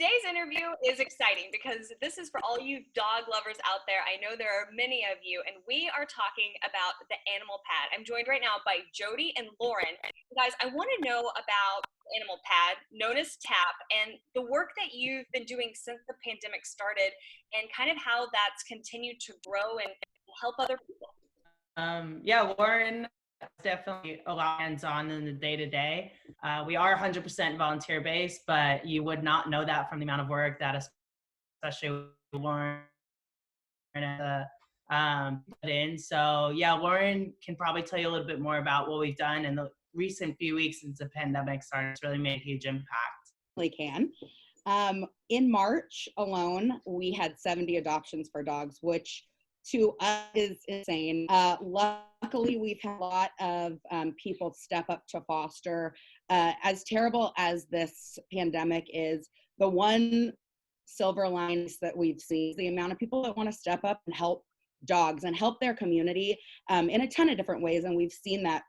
Today's interview is exciting because this is for all you dog lovers out there. I know there are many of you, and we are talking about the animal pad. I'm joined right now by Jodie and Lauren. Guys, I want to know about animal pad, known as TAP, and the work that you've been doing since the pandemic started, and kind of how that's continued to grow and help other people. Yeah, Lauren is definitely a lot hands-on in the day-to-day. We are 100% volunteer-based, but you would not know that from the amount of work that especially Lauren put in. So yeah, Lauren can probably tell you a little bit more about what we've done in the recent few weeks since the pandemic started. It's really made a huge impact. We can. In March alone, we had 70 adoptions for dogs, which to us is insane. Luckily, we've had a lot of people step up to foster. As terrible as this pandemic is, the one silver linings that we've seen is the amount of people that want to step up and help dogs and help their community in a ton of different ways. And we've seen that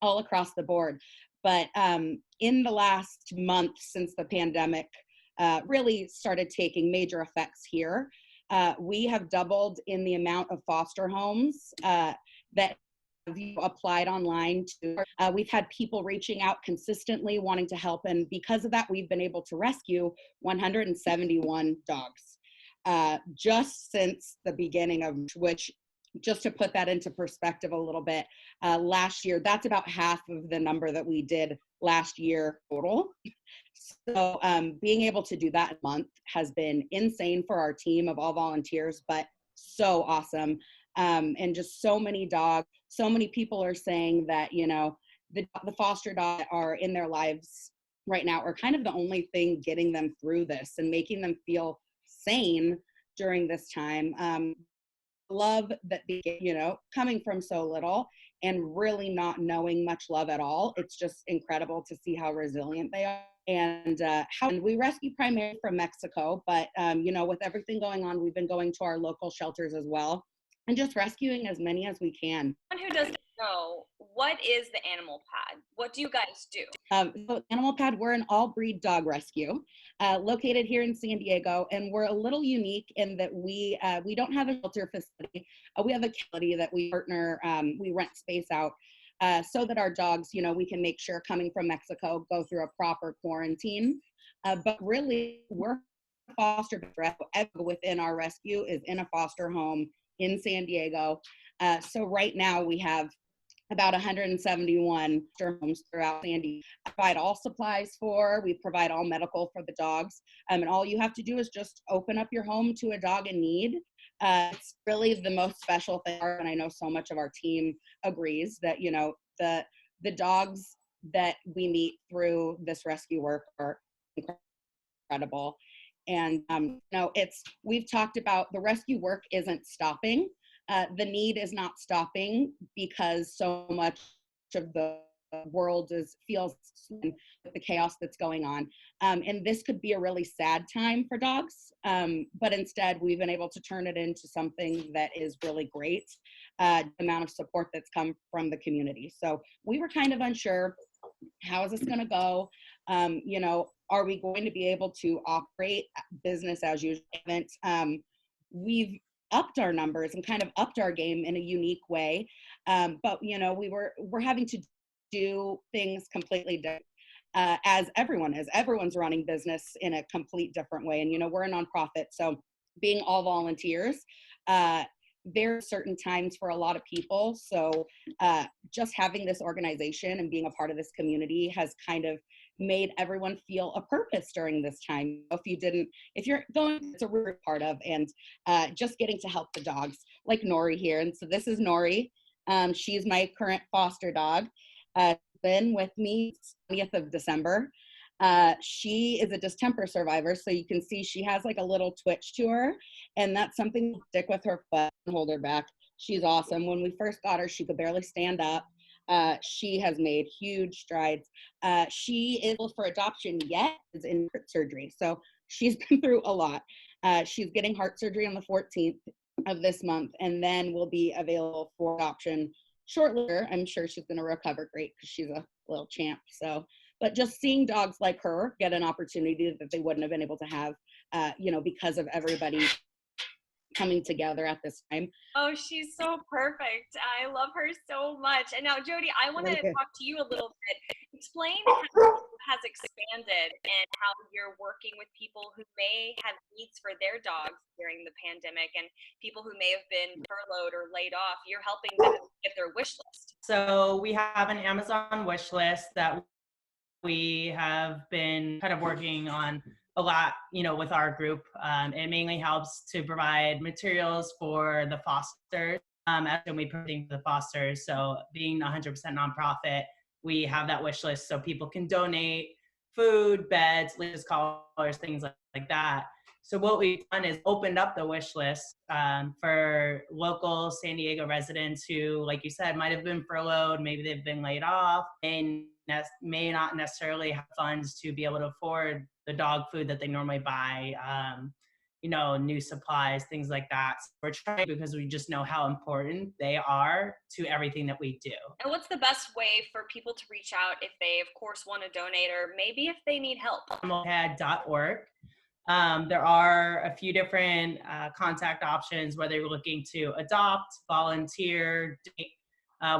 all across the board. But in the last month since the pandemic really started taking major effects here, we have doubled in the amount of foster homes that have applied online to. We've had people reaching out consistently wanting to help, and because of that, we've been able to rescue 171 dogs just since the beginning of which. Just to put that into perspective a little bit, last year, that's about half of the number that we did last year total. So being able to do that in a month has been insane for our team of all volunteers, but so awesome. And just so many dogs, so many people are saying that, you know, the foster dogs are in their lives right now are kind of the only thing getting them through this and making them feel sane during this time. Love that, you know, coming from so little and really not knowing much love at all. It's just incredible to see how resilient they are. And how we rescue primarily from Mexico, but you know, with everything going on, we've been going to our local shelters as well and just rescuing as many as we can. Someone who doesn't know, what is the animal pad? What do you guys do? So Animal Pad, we're an all-breed dog rescue located here in San Diego, and we're a little unique in that we don't have a shelter facility. We have a facility that we partner, we rent space out so that our dogs, you know, we can make sure coming from Mexico go through a proper quarantine. But really, we're foster within our rescue is in a foster home in San Diego. So right now we have about 171 homes throughout San Diego. We provide all supplies for, we provide all medical for the dogs. And all you have to do is just open up your home to a dog in need. It's really the most special thing, and I know so much of our team agrees that, you know, the dogs that we meet through this rescue work are incredible. And, you know, we've talked about the rescue work isn't stopping. The need is not stopping because so much of the world feels with the chaos that's going on. And this could be a really sad time for dogs, but instead we've been able to turn it into something that is really great, the amount of support that's come from the community. So we were kind of unsure, how is this gonna go? You know, are we going to be able to operate business as usual? We've upped our numbers and kind of upped our game in a unique way. But, you know, we're having to do things completely different as everyone is. Everyone's running business in a complete different way. And, you know, we're a nonprofit. So being all volunteers, there are certain times for a lot of people. So just having this organization and being a part of this community has kind of made everyone feel a purpose during this time. If you're going, it's a real part of, and just getting to help the dogs like Nori here. And so this is Nori. She's my current foster dog. Been with me 20th of December. She is a distemper survivor. So you can see she has like a little twitch to her, and that's something to stick with her foot and hold her back. She's awesome. When we first got her, she could barely stand up. She has made huge strides. She is for adoption yet is in heart surgery. So she's been through a lot. She's getting heart surgery on the 14th of this month, and then will be available for adoption shortly. I'm sure she's going to recover great because she's a little champ. So but just seeing dogs like her get an opportunity that they wouldn't have been able to have, because of everybody coming together at this time. Oh, she's so perfect. I love her so much. And now, Jodie, I want to talk to you a little bit. Explain how it has expanded and how you're working with people who may have needs for their dogs during the pandemic and people who may have been furloughed or laid off. You're helping them get their wish list. So we have an Amazon wish list that we have been kind of working on a lot, with our group. It mainly helps to provide materials for the fosters, and we put things for the fosters. So being 100% nonprofit, we have that wish list so people can donate food, beds, leashes, collars, things like that. So what we've done is opened up the wish list for local San Diego residents who, like you said, might have been furloughed, maybe they've been laid off, and may not necessarily have funds to be able to afford the dog food that they normally buy, new supplies, things like that. So we're trying because we just know how important they are to everything that we do. And what's the best way for people to reach out if they, of course, want to donate or maybe if they need help? Animalpad.org. There are a few different contact options, whether you're looking to adopt, volunteer, donate.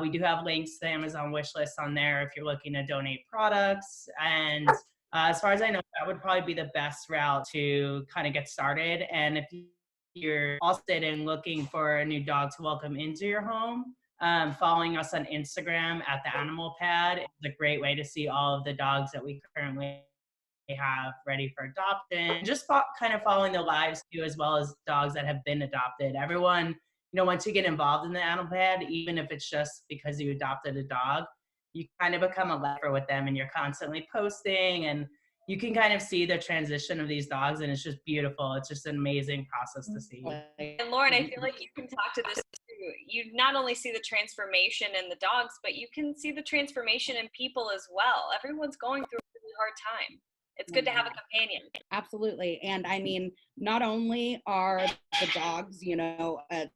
We do have links to the Amazon wish list on there if you're looking to donate products. And as far as I know, that would probably be the best route to kind of get started. And if you're interested in looking for a new dog to welcome into your home, following us on Instagram at the Animal Pad is a great way to see all of the dogs that we currently have ready for adoption. Just kind of following the lives too, as well as dogs that have been adopted. Everyone, once you get involved in the Animal Pad, even if it's just because you adopted a dog, you kind of become a lover with them and you're constantly posting, and you can kind of see the transition of these dogs, and it's just beautiful. It's just an amazing process to see. And Lauren, I feel like you can talk to this too. You not only see the transformation in the dogs, but you can see the transformation in people as well. Everyone's going through a really hard time. It's good to have a companion. Absolutely. And I mean, not only are the dogs, a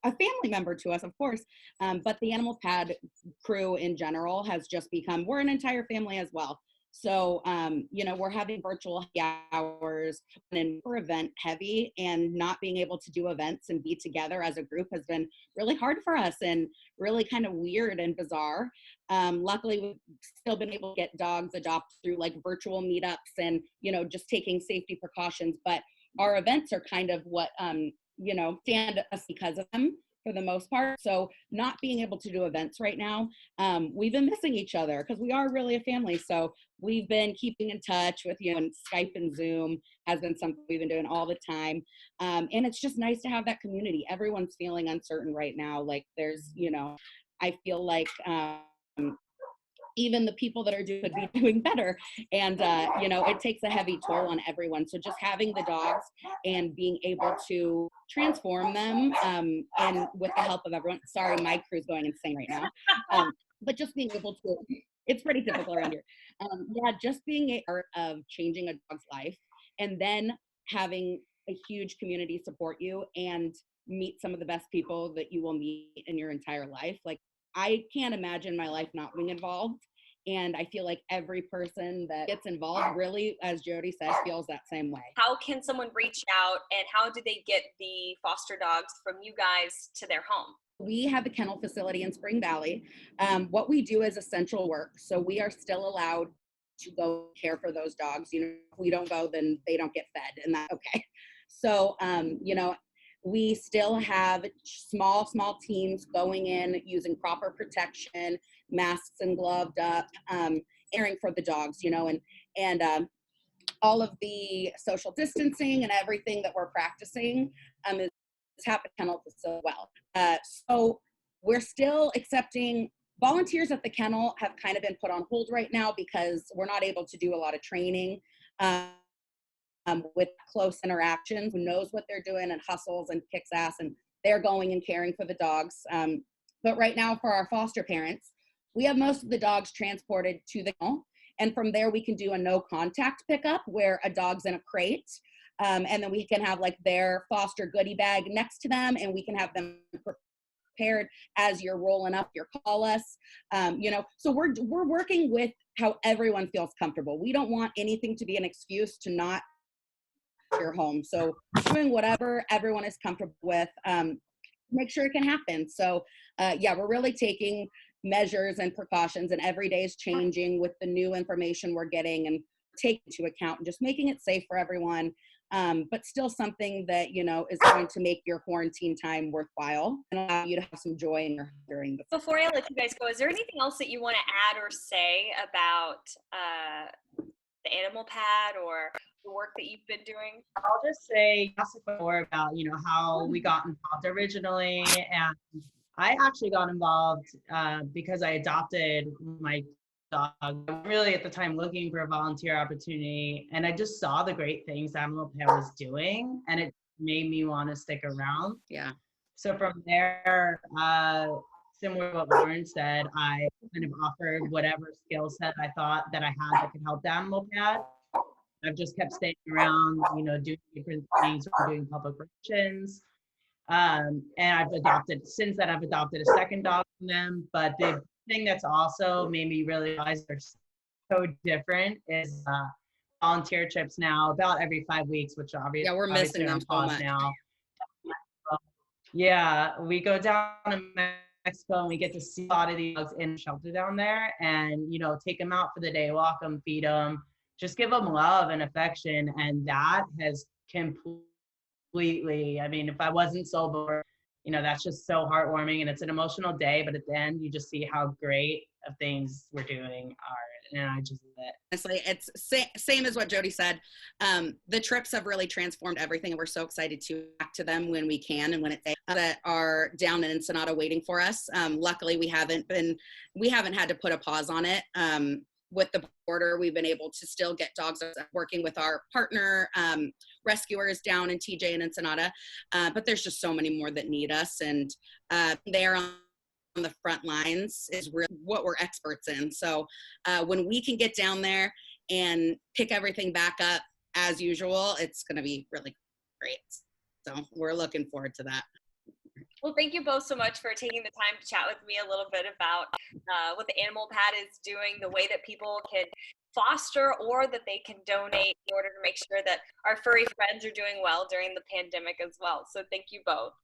family member to us, of course, but the Animal Pad crew in general has just become, we're an entire family as well. So, we're having virtual hours and we're event heavy, and not being able to do events and be together as a group has been really hard for us and really kind of weird and bizarre. Luckily, we've still been able to get dogs adopted through like virtual meetups and, just taking safety precautions. But our events are kind of what, stand us because of them for the most part. So not being able to do events right now, we've been missing each other because we are really a family. So we've been keeping in touch with you, and Skype and Zoom has been something we've been doing all the time. And it's just nice to have that community. Everyone's feeling uncertain right now. Like there's, I feel like even the people that are could be doing better. And, it takes a heavy toll on everyone. So just having the dogs and being able to transform them, and with the help of everyone, sorry, my crew's going insane right now. But just being able to, it's pretty typical around here. Just being a part of changing a dog's life, and then having a huge community support you and meet some of the best people that you will meet in your entire life. Like, I can't imagine my life not being involved. And I feel like every person that gets involved really, as Jodie said, feels that same way. How can someone reach out, and how do they get the foster dogs from you guys to their home? We have a kennel facility in Spring Valley. What we do is essential work. So we are still allowed to go care for those dogs. If we don't go, then they don't get fed, and that's okay. So, we still have small teams going in, using proper protection, masks and gloved up, caring for the dogs, and all of the social distancing and everything that we're practicing is happening at kennel so well. So we're still accepting volunteers at the kennel. Have kind of been put on hold right now because we're not able to do a lot of training. With close interactions, who knows what they're doing and hustles and kicks ass, and they're going and caring for the dogs. But right now, for our foster parents, we have most of the dogs transported to the kennel, and from there we can do a no contact pickup where a dog's in a crate, and then we can have like their foster goodie bag next to them, and we can have them prepared as you're rolling up, you call us. So we're working with how everyone feels comfortable. We don't want anything to be an excuse to not your home. So doing whatever everyone is comfortable with, make sure it can happen. So we're really taking measures and precautions, and every day is changing with the new information we're getting and taking into account and just making it safe for everyone. But still something that, is going to make your quarantine time worthwhile and allow you to have some joy in your during the. Before I let you guys go, is there anything else that you want to add or say about the animal pad or the work that you've been doing? I'll just say more about, how we got involved originally. And I actually got involved because I adopted my dog. Really at the time looking for a volunteer opportunity, and I just saw the great things Animal Pad was doing, and it made me want to stick around. Yeah. So from there, similar to what Lauren said, I kind of offered whatever skill set I thought that I had that could help the Animal Pad. I've just kept staying around, doing different things, doing public relations. And I've adopted a second dog from them. But the thing that's also made me realize they're so different is volunteer trips now about every 5 weeks, which obviously we're missing them so much now. Yeah, we go down to Mexico and we get to see a lot of these dogs in the shelter down there, and take them out for the day, walk them, feed them, just give them love and affection, and that has completely. I mean, if I wasn't sober, that's just so heartwarming, and it's an emotional day. But at the end, you just see how great of things we're doing are, and I just love it. Honestly, it's same as what Jodie said. The trips have really transformed everything, and we're so excited to back to them when we can and when it's that are down in Ensenada waiting for us. Luckily, we haven't had to put a pause on it. With the border, we've been able to still get dogs, working with our partner rescuers down in TJ and Ensenada. But there's just so many more that need us, and they're on the front lines is really what we're experts in. So when we can get down there and pick everything back up as usual, it's going to be really great. So we're looking forward to that. Well, thank you both so much for taking the time to chat with me a little bit about what the Animal Pad is doing, the way that people can foster or that they can donate in order to make sure that our furry friends are doing well during the pandemic as well. So thank you both.